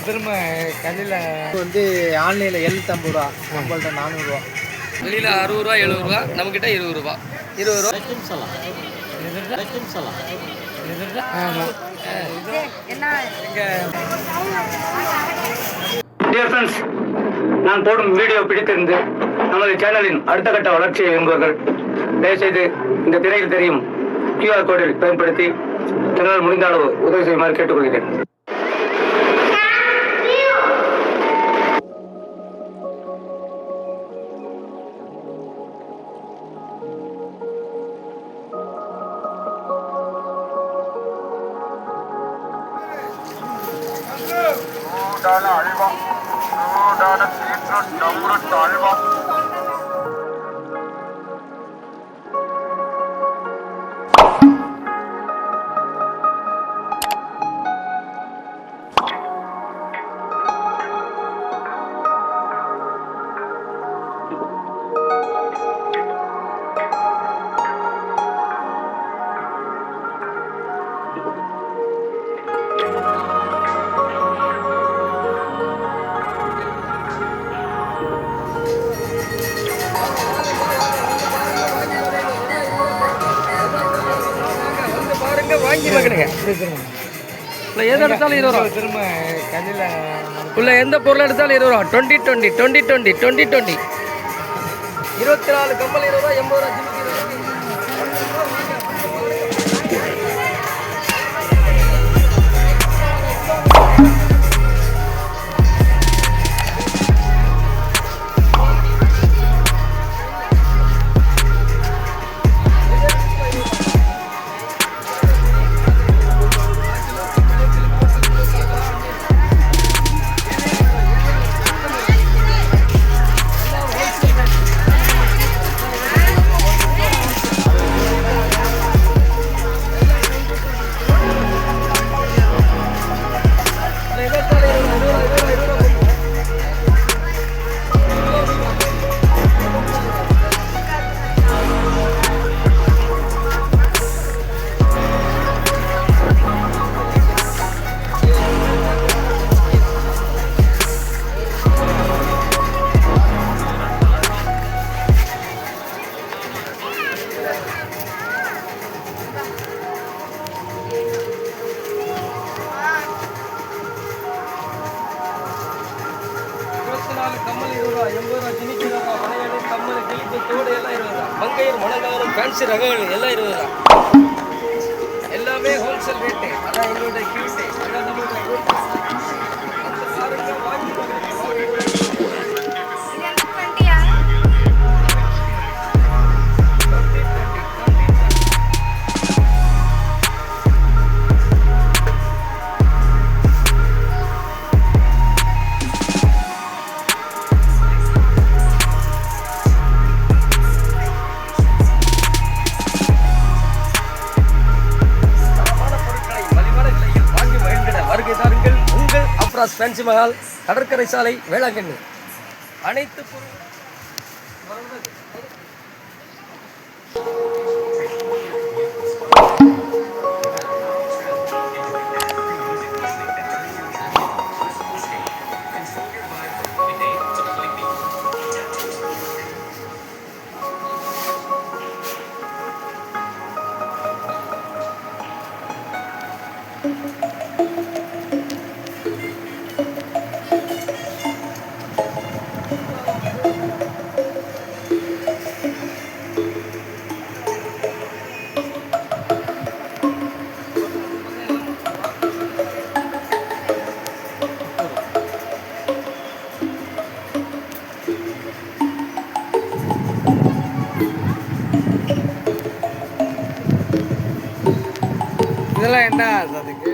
திரும்ப கல்லில் வந்து ஆன்லைனில் 750 ரூபா, நம்மள்ட்ட 400 ரூபா. வெளியில் 60 ரூபா 70 ரூபா, நம்மக்கிட்ட 20 ரூபா. 20 ரூபா. டியர் ஃப்ரெண்ட்ஸ், நான் போடும் வீடியோ பிடித்திருந்து நமது சேனலின் அடுத்த கட்ட வளர்ச்சியை விரும்புவர்கள் தயவுசெய்து இந்த திரையில் தெரியும் QR கோடில் பயன்படுத்தி தங்களால் முடிந்த அளவு உதவி செய்யுமாறு கேட்டுக்கொள்கிறேன். 알바, 나는 비트로 너무나 짧아. வாங்கி வைக்கணுங்க. இல்லை எது எடுத்தாலும் 20 ரூபா. திரும்ப கல்லில் உள்ள எந்த பொருள் எடுத்தாலும் 20 ரூபா. 2020 2020 2020 24 கம்பல் 20 ரூபா, 80 ரூபா ஜிமிக்கி 20 ரூபா. கம்மல் 20 ரூபா, 80 ரூபா ஜிமிக்கி 20 ரூபா, வளையல், கம்மல், கிளிப்பு, தோடு எல்லாம் 20 ரூபா. மங்கையர் மணங்காரம் ஃபேன்சி ரகங்கள் எல்லாம் 20 ரூபா. எல்லாமே ஹோல்சேல் ரேட்டு. அதான் எங்களுடைய கியூட்டு, அதான் நம்மளுடைய ரூட்டு. அந்த பாருங்க, வாங்கி ஃபேன்சி மஹால், கடற்கரை சாலை, வேளாங்கண்ணி. அனைத்து இதெல்லாம் என்ன அதுக்கு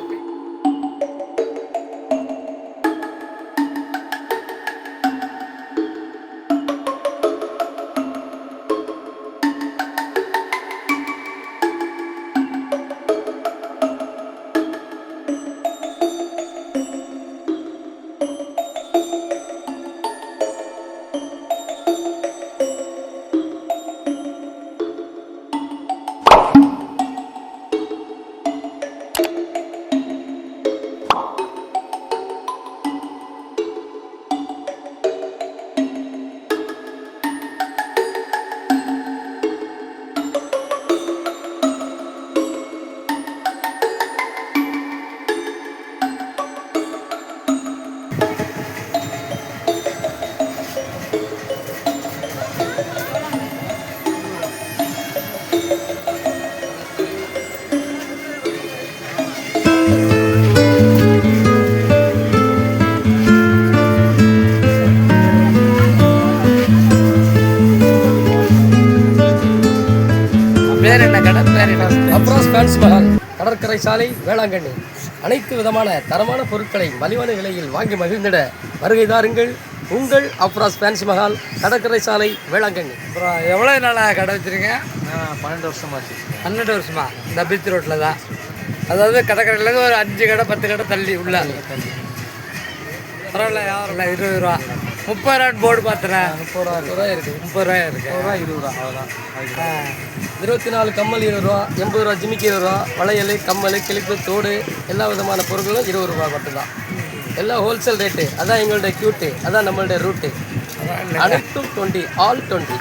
சாலை வேளாங்கண்ணி. அனைத்து விதமான தரமான பொருட்களை மலிவான விலையில் வாங்கி மகிழ்ந்திட வருகை தாருங்கள். உங்கள் அப்ராஸ் ஃபேன்சி மஹால், கடற்கரை சாலை வேளாங்கண்ணி. அப்புறம் எவ்வளோ நாளாக கடை வச்சுருங்க? 12 வருஷமாச்சு. 12 வருஷமா? இந்த பீச் ரோட்டில் தான், அதாவது கடற்கரையிலேருந்து ஒரு 5 கடை 10 கடை தள்ளி உள்ள. பரவாயில்ல, யாரும் இல்லை. 20 ரூபா. 30 ரூபான்னு போர்டு பார்த்துறேன். 30 ரூபா இருக்குது. 30 ரூபாய் இருக்குது. 20 ரூபா அவ்வளோதான். 24 கம்மல் 20 ரூபா, 80 ரூபா ஜிமிக்கி 20 ரூபா, வளையல், கம்மல், கிளிப்பு, தோடு எல்லா விதமான பொருட்களும் 20 ரூபா மட்டும்தான். எல்லாம் ஹோல்சேல் ரேட்டு. அதான் எங்களுடைய க்யூட்டு, அதான் நம்மளுடைய ரூட்டு. அனைத்தும் 20, ஆல் 20.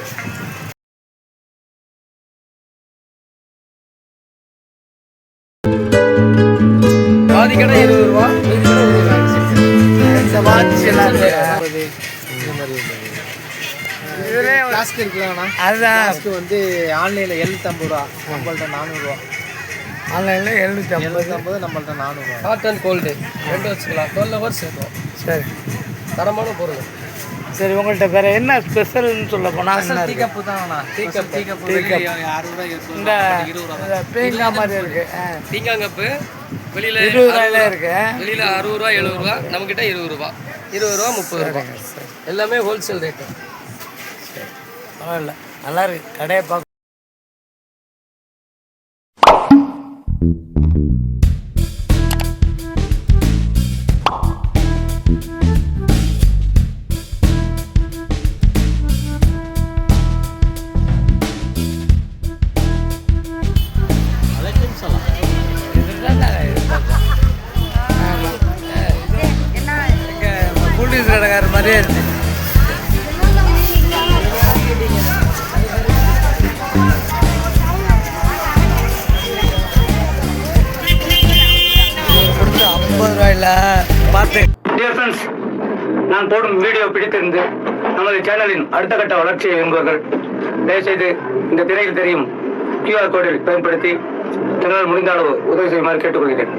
பாதி கடை 20 ரூபா, மீதி கடை 20 ரூபா. இந்த வாட்ச் எல்லாம் இந்த மாதிரி இதுலேயே கிளாஸ்க்கு இருக்குல்லண்ணா. அதுதான் கிளாஸ்க்கு வந்து ஆன்லைனில் 750 ரூபா, நம்மள்ட்ட 400 ரூபா. ஆன்லைனில் 750. 750, நம்மள்ட்ட 400 ரூபா. ஹாட் அண்ட் கோல்டு ரெண்டு வச்சுக்கலாம். 12 ஹவர்ஸ் இருக்கும். சரி தரமான பொருள். சரி, உங்கள்கிட்ட வேறு என்ன ஸ்பெஷல்னு சொல்ல போனால் என்ன டீ இருக்கு? கப்பு தான்ண்ணா. டீ கப் 60 ரூபா, 20 இந்த ரூபா. பீங்கா மாதிரி இருக்கு. பீங்காங்கப்பு வெளியில் 20 ரூபாயில இருக்கு. வெளியில் 60 ரூபா 70 ரூபா, நம்மக்கிட்ட 20 ரூபா, 20 ரூபா 30 ரூபா. எல்லாமே ஹோல்சேல் ரேட்டு. பரவாயில்ல, நல்லா இருக்கு கடையை பார்க்க. கூல்ட்ரிங்க்ஸ் கடைக்காரர் மாதிரியே இருக்கு. கொடுத்து 50 ரூபாயில பார்த்து. டியர் ஃப்ரெண்ட்ஸ், நான் போடும் வீடியோ பிடித்திருந்து நமது சேனலின் அடுத்த கட்ட வளர்ச்சியை விரும்புவர்கள் தயவுசெய்து இந்த திரையில் தெரியும் QR கோடில் பயன்படுத்தி தங்களால் முடிந்த அளவு உதவி செய்யுமாறு கேட்டுக்கொள்கிறேன்.